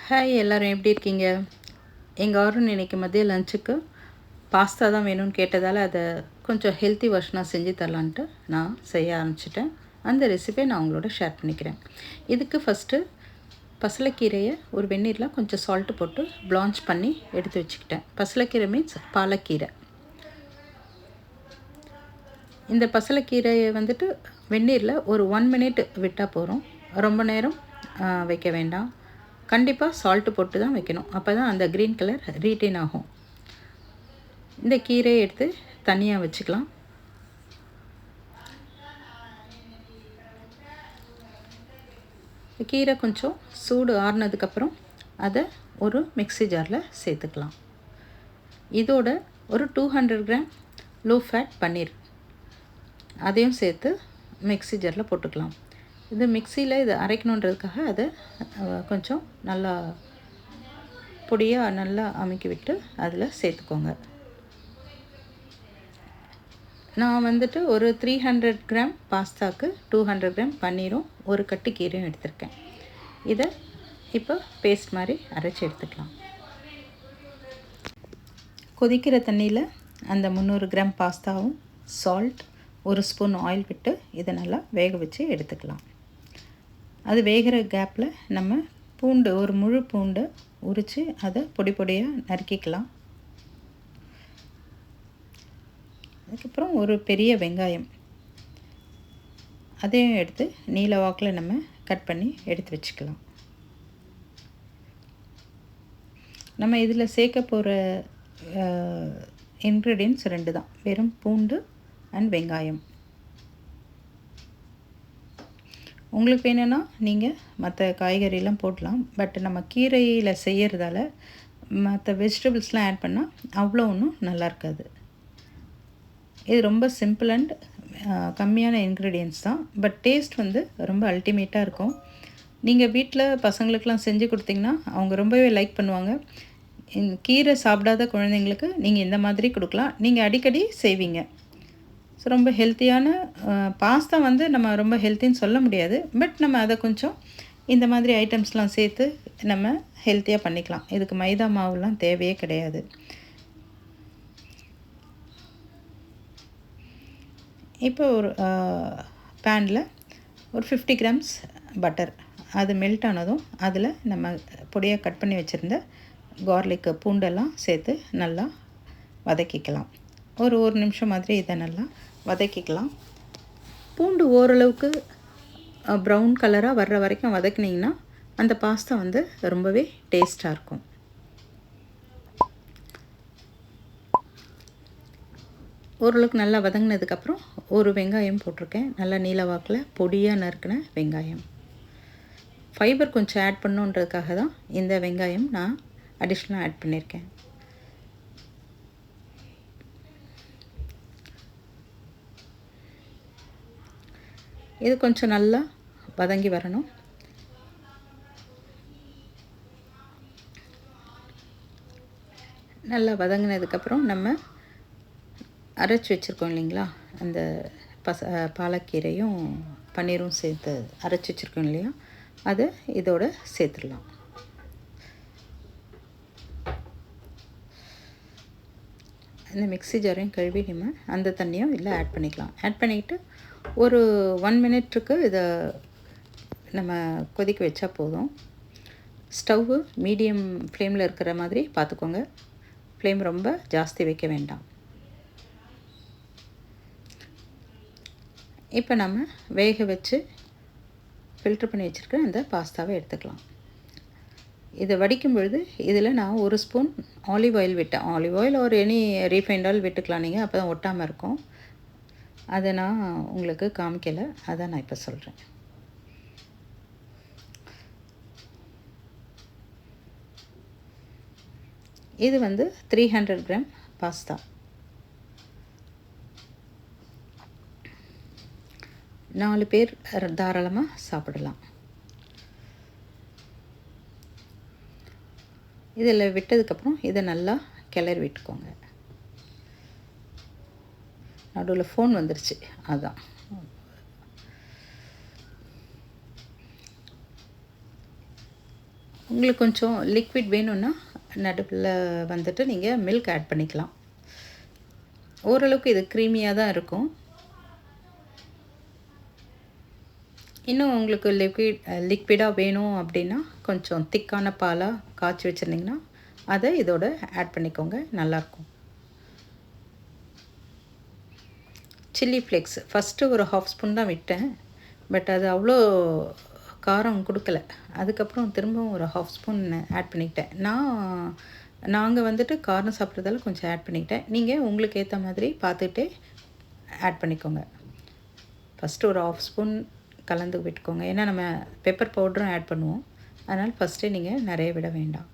Hi எல்லோரும் எப்படி இருக்கீங்க? எங்கள் அருண் இன்றைக்கி மதியம் லஞ்சுக்கு பாஸ்தா தான் வேணும்னு கேட்டதால் அதை கொஞ்சம் ஹெல்த்தி வெர்ஷனாக செஞ்சு தரலான்ட்டு நான் செய்ய ஆரம்பிச்சிட்டேன். அந்த ரெசிபியை நான் உங்களோட ஷேர் பண்ணிக்கிறேன். இதுக்கு ஃபஸ்ட்டு பசலைக்கீரையை ஒரு வெந்நீரில் கொஞ்சம் சால்ட்டு போட்டு ப்ளான்ச் பண்ணி எடுத்து வச்சுக்கிட்டேன். பசலைக்கீரை மீன்ஸ் பாலக்கீரை. இந்த பசலைக்கீரையை வந்துட்டு வெந்நீரில் ஒரு 1 மினிட் விட்டால் போகிறோம். ரொம்ப நேரம் வைக்க வேண்டாம். கண்டிப்பாக சால்ட்டு போட்டு தான் வைக்கணும். அப்போ தான் அந்த க்ரீன் கலர் ரீட்டைன் ஆகும். இந்த கீரையை எடுத்து தனியாக வச்சுக்கலாம். கீரை கொஞ்சம் சூடு ஆறுனதுக்கப்புறம் அதை ஒரு மிக்ஸி ஜாரில் சேர்த்துக்கலாம். இதோட ஒரு 200 கிராம் லோ ஃபேட் பன்னீர் அதையும் சேர்த்து மிக்ஸி ஜாரில் போட்டுக்கலாம். இது மிக்சியில் இதை அரைக்கணுன்றதுக்காக அதை கொஞ்சம் நல்லா பொடியாக நல்லா அமுக்கி விட்டு அதில் சேர்த்துக்கோங்க. நான் வந்துட்டு ஒரு 300 கிராம் பாஸ்தாவுக்கு 200 கிராம் பன்னீரும் ஒரு கட்டு கீரையும் எடுத்திருக்கேன். இதை இப்போ பேஸ்ட் மாதிரி அரைச்சி எடுத்துக்கலாம். கொதிக்கிற தண்ணியில் அந்த 300 கிராம் பாஸ்தாவும் சால்ட், ஒரு ஸ்பூன் ஆயில் விட்டு இதை நல்லா வேக வச்சு எடுத்துக்கலாம். அது வேகிற கேப்பில் நம்ம பூண்டு, ஒரு முழு பூண்டை உரித்து அதை பொடி பொடியாக நறுக்கிக்கலாம். அதுக்கப்புறம் ஒரு பெரிய வெங்காயம் அதையும் எடுத்து நீல வாக்கில் நம்ம கட் பண்ணி எடுத்து வச்சுக்கலாம். நம்ம இதில் சேர்க்க போகிற இன்க்ரீடியன்ட்ஸ் 2 தான், வெறும் பூண்டு அண்ட் வெங்காயம். உங்களுக்கு வேணும்னா நீங்கள் மற்ற காய்கறியெல்லாம் போடலாம். பட் நம்ம கீரையில் செய்கிறதால மற்ற வெஜிடபிள்ஸ்லாம் ஆட் பண்ணால் அவ்வளோ ஒன்றும் நல்லா இருக்காது. இது ரொம்ப சிம்பிள் அண்ட் கம்மியான இன்க்ரீடியன்ட்ஸ் தான். பட் டேஸ்ட் வந்து ரொம்ப அல்டிமேட்டாக இருக்கும். நீங்கள் வீட்டில் பசங்களுக்கெலாம் செஞ்சு கொடுத்தீங்கன்னா அவங்க ரொம்பவே லைக் பண்ணுவாங்க. கீரை சாப்பிடாத குழந்தைங்களுக்கு நீங்கள் இந்த மாதிரி கொடுக்கலாம். நீங்கள் அடிக்கடி செய்வீங்க. ஸோ ரொம்ப ஹெல்த்தியான பாஸ்தா வந்து நம்ம ரொம்ப ஹெல்த்தின்னு சொல்ல முடியாது. பட் நம்ம அதை கொஞ்சம் இந்த மாதிரி ஐட்டம்ஸ்லாம் சேர்த்து நம்ம ஹெல்த்தியாக பண்ணிக்கலாம். இதுக்கு மைதா மாவுலாம் தேவையே கிடையாது. இப்போ ஒரு பேனில் ஒரு 50 கிராம்ஸ் பட்டர் அது மெல்ட் ஆனதும் அதில் நம்ம பொடியாக கட் பண்ணி வச்சுருந்த கார்லிக்கு, பூண்டெல்லாம் சேர்த்து நல்லா வதக்கிக்கலாம். ஒரு நிமிஷம் மாதிரி இதை நல்லா வதக்கிக்கலாம். பூண்டு ஓரளவுக்கு ப்ரௌன் கலராக வர்ற வரைக்கும் வதக்கினீங்கன்னா அந்த பாஸ்தா வந்து ரொம்பவே டேஸ்ட்டாக இருக்கும். ஓரளவுக்கு நல்லா வதங்கினதுக்கப்புறம் ஒரு வெங்காயம் போட்டிருக்கேன். நல்லா நீல வாக்கில் பொடியாக நறுக்கின வெங்காயம். ஃபைபர் கொஞ்சம் ஆட் பண்ணுன்றதுக்காக தான் இந்த வெங்காயம் நான் அடிஷ்னலாக ஆட் பண்ணியிருக்கேன். இது கொஞ்சம் நல்லா வதங்கி வரணும். நல்லா வதங்கினதுக்கப்புறம் நம்ம அரைச்சி வச்சுருக்கோம் இல்லைங்களா, அந்த பாலக்கீரையும் பன்னீரும் சேர்த்து அரைச்சி வச்சுருக்கோம் இல்லையா, அதை இதோட சேர்த்துடலாம். இந்த மிக்ஸி ஜாரையும் கழுவி நம்ம அந்த தண்ணியும் இதில் ஆட் பண்ணிக்கலாம். ஆட் பண்ணிவிட்டு ஒரு 1 மினிட்டுக்கு இதை நம்ம கொதிக்க வச்சா போதும். ஸ்டவ்வு மீடியம் ஃப்ளேமில் இருக்கிற மாதிரி பார்த்துக்கோங்க. ஃப்ளேம் ரொம்ப ஜாஸ்தி வைக்க வேண்டாம். இப்போ நம்ம வேக வச்சு ஃபில்ட்ரு பண்ணி வச்சுருக்க அந்த பாஸ்தாவை எடுத்துக்கலாம். இதை வடிக்கும் பொழுது இதில் நான் ஒரு ஸ்பூன் ஆலிவ் ஆயில் விட்டேன். ஆலிவ் ஆயில் ஒரு எனி ரீஃபைண்ட் ஆயில் விட்டுக்கலாம் நீங்கள், அப்போ தான் ஒட்டாமல் இருக்கும். அதை நான் உங்களுக்கு காமிக்கலை, அதை நான் இப்போ சொல்கிறேன். இது வந்து 300 கிராம் பாஸ்தா. 4 பேர் தாராளமாக சாப்பிடலாம். இதில் விட்டதுக்கப்புறம் இதை நல்லா கிளறி விட்டுக்கோங்க. நடுவில் ஃபோன் வந்துருச்சு, அதான். உங்களுக்கு கொஞ்சம் லிக்விட் வேணும்னா நடுவில் வந்துட்டு நீங்கள் மில்க் ஆட் பண்ணிக்கலாம். ஓரளவுக்கு இது க்ரீமியாக தான் இருக்கும். இன்னும் உங்களுக்கு லிக்விடாக வேணும் அப்படின்னா கொஞ்சம் திக்கான பாலாக காய்ச்சி வச்சுருந்திங்கன்னா அதை இதோட ஆட் பண்ணிக்கோங்க, நல்லாயிருக்கும். சில்லி ஃப்ளேக்ஸ் ஃபஸ்ட்டு ஒரு 1/2 ஸ்பூன் தான் விட்டேன். பட் அது அவ்வளோ காரம் கொடுக்கல. அதுக்கப்புறம் திரும்பவும் ஒரு 1/2 ஸ்பூன் ஆட் பண்ணிக்கிட்டேன். நாங்கள் வந்துட்டு காரம் சாப்பிட்றதால கொஞ்சம் ஆட் பண்ணிக்கிட்டேன். நீங்கள் உங்களுக்கு ஏற்ற மாதிரி பார்த்துட்டே ஆட் பண்ணிக்கோங்க. ஃபஸ்ட்டு ஒரு 1/2 ஸ்பூன் கலந்து விட்டுக்கோங்க. ஏன்னா நம்ம பெப்பர் பவுடரும் ஆட் பண்ணுவோம். அதனால் ஃபஸ்ட்டே நீங்கள் நிறைய விட வேண்டாம்.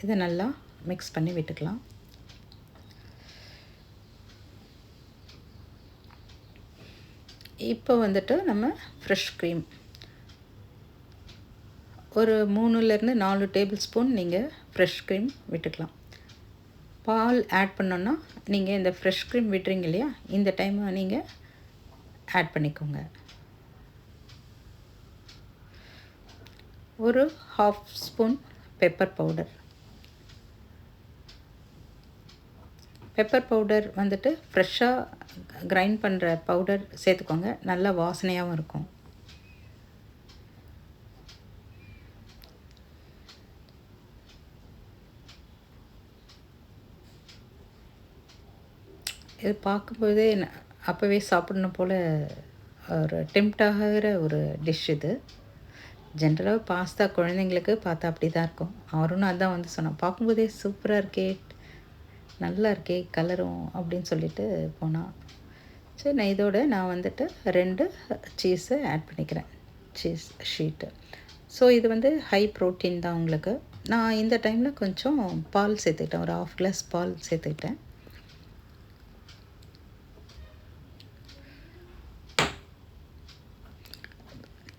இதை நல்லா மிக்ஸ் பண்ணி விட்டுக்கலாம். இப்போ வந்துட்டு நம்ம ஃப்ரெஷ் க்ரீம் ஒரு 3லேருந்து 4 டேபிள் ஸ்பூன் நீங்கள் ஃப்ரெஷ் க்ரீம் விட்டுக்கலாம். பால் ஆட் பண்ணோன்னா நீங்கள் இந்த ஃப்ரெஷ் க்ரீம் விட்டுறீங்க இல்லையா, இந்த டைமை நீங்கள் ஆட் பண்ணிக்கோங்க. ஒரு 1/2 spoon pepper powder. Pepper powder வந்துட்டு ஃப்ரெஷ்ஷாக கிரைண்ட் பண்ணுற பவுடர் சேர்த்துக்கோங்க, நல்லா வாசனையாகவும் இருக்கும். இது பார்க்கும்போதே அப்போவே சாப்பிடணும் போல் ஒரு டெம்ப்ட் ஆகிற ஒரு டிஷ் இது. ஜென்ரலாக பாஸ்தா குழந்தைங்களுக்கு பார்த்தா அப்படி தான் இருக்கும். அவரும் அதான் வந்து சொன்னான், பார்க்கும்போதே சூப்பராக இருக்கே, நல்லா இருக்கே கலரும் அப்படின்னு சொல்லிட்டு போனான். சரி, நான் வந்துட்டு 2 சீஸை ஆட் பண்ணிக்கிறேன், சீஸ் ஷீட்டு. ஸோ இது வந்து ஹை ப்ரோட்டீன் தான் உங்களுக்கு. நான் இந்த டைமில் கொஞ்சம் பால் சேர்த்துக்கிட்டேன், ஒரு 1/2 கிளாஸ் பால் சேர்த்துக்கிட்டேன்.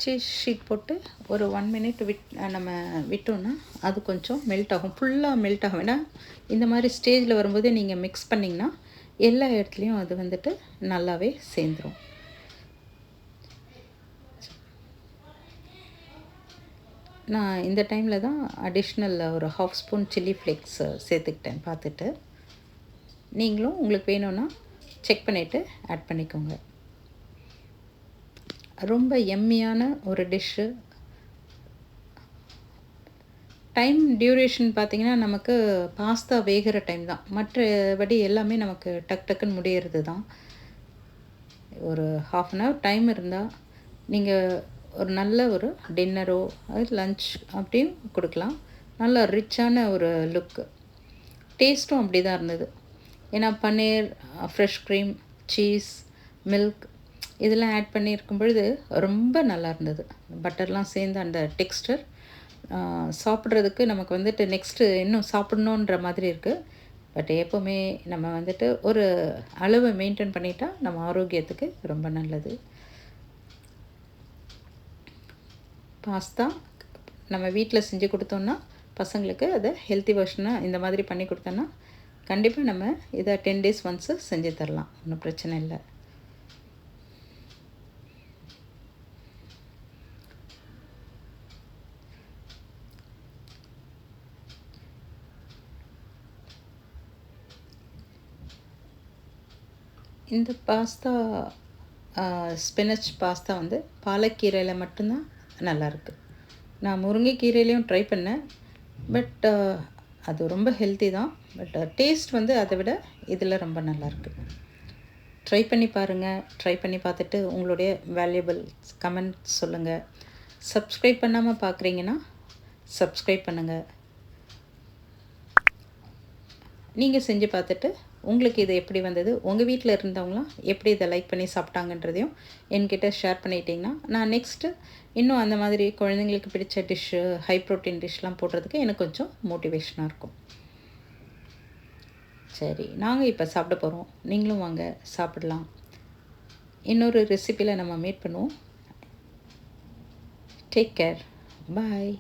சீஸ் ஷீட் போட்டு ஒரு 1 மினிட் நம்ம விட்டோன்னா அது கொஞ்சம் மெல்ட் ஆகும். ஃபுல்லாக மெல்ட் ஆகும். ஏன்னா இந்த மாதிரி ஸ்டேஜில் வரும்போதே நீங்கள் மிக்ஸ் பண்ணிங்கன்னா எல்லா இடத்துலையும் அது வந்துட்டு நல்லாவே சேர்ந்துடும். நான் இந்த டைமில் தான் அடிஷ்னல் ஒரு 1/2 ஸ்பூன் சில்லி ஃப்ளேக்ஸ் சேர்த்துக்கிட்டேன் பார்த்துட்டு. நீங்களும் உங்களுக்கு வேணும்னா செக் பண்ணிவிட்டு ஆட் பண்ணிக்கோங்க. ரொம்ப எம்மியான ஒரு டிஷ்ஷு. டைம் டியூரேஷன் பார்த்திங்கன்னா நமக்கு பாஸ்தா வேகிற டைம் தான், மற்றபடி எல்லாமே நமக்கு டக்குன்னு முடியறது தான். ஒரு 1/2 அன் ஹவர் டைம் இருந்தால் நீங்கள் ஒரு நல்ல ஒரு டின்னரோ லஞ்ச் அப்படியும் கொடுக்கலாம். நல்ல ரிச்சான ஒரு லுக்கு. டேஸ்ட்டும் அப்படி தான் இருந்தது. ஏன்னா பன்னீர், ஃப்ரெஷ் க்ரீம், சீஸ், மில்க் இதெல்லாம் ஆட் பண்ணியிருக்கும் பொழுது ரொம்ப நல்லா இருந்தது. பட்டர்லாம் சேர்ந்து அந்த டெக்ஸ்டர் சாப்பிட்றதுக்கு நமக்கு வந்துட்டு நெக்ஸ்ட்டு இன்னும் சாப்பிட்ணுன்ற மாதிரி இருக்குது. பட் எப்போவுமே நம்ம வந்துட்டு ஒரு அளவை மெயின்டைன் பண்ணிட்டா நம்ம ஆரோக்கியத்துக்கு ரொம்ப நல்லது. பாஸ்தா நம்ம வீட்டில் செஞ்சு கொடுத்தோன்னா பசங்களுக்கு அதை ஹெல்த்தி வெர்ஷனாக இந்த மாதிரி பண்ணி கொடுத்தோன்னா கண்டிப்பாக நம்ம இதை 10 days ஒன்ஸு செஞ்சு தரலாம், ஒன்றும் பிரச்சனை இல்லை. இந்த பாஸ்தா ஸ்பினச் பாஸ்தா வந்து பாலக்கீரையில் மட்டும்தான் நல்லாயிருக்கு. நான் முருங்கைக்கீரையிலையும் ட்ரை பண்ணேன். பட் அது ரொம்ப ஹெல்த்தி தான். பட் டேஸ்ட் வந்து அதை விட இதில் ரொம்ப நல்லாயிருக்கு. ட்ரை பண்ணி பாருங்கள். ட்ரை பண்ணி பார்த்துட்டு உங்களுடைய வேல்யூபிள் கமெண்ட் சொல்லுங்கள். சப்ஸ்கிரைப் பண்ணாமல் பார்க்குறீங்கன்னா சப்ஸ்கிரைப் பண்ணுங்கள். நீங்கள் செஞ்சு பார்த்துட்டு உங்களுக்கு இது எப்படி வந்தது, உங்கள் வீட்டில் இருந்தவங்களாம் எப்படி இதை லைக் பண்ணி சாப்பிட்டாங்கன்றதையும் என்கிட்ட ஷேர் பண்ணிட்டீங்கன்னா நான் நெக்ஸ்ட்டு இன்னும் அந்த மாதிரி குழந்தைங்களுக்கு பிடிச்ச டிஷ்ஷு, ஹை ப்ரோட்டீன் டிஷ்லாம் போடுறதுக்கு எனக்கு கொஞ்சம் மோட்டிவேஷனாக இருக்கும். சரி, நாங்கள் இப்போ சாப்பிட போகிறோம். நீங்களும் வாங்க சாப்பிடலாம். இன்னொரு ரெசிப்பியில் நம்ம மீட் பண்ணுவோம். Take care. பாய்.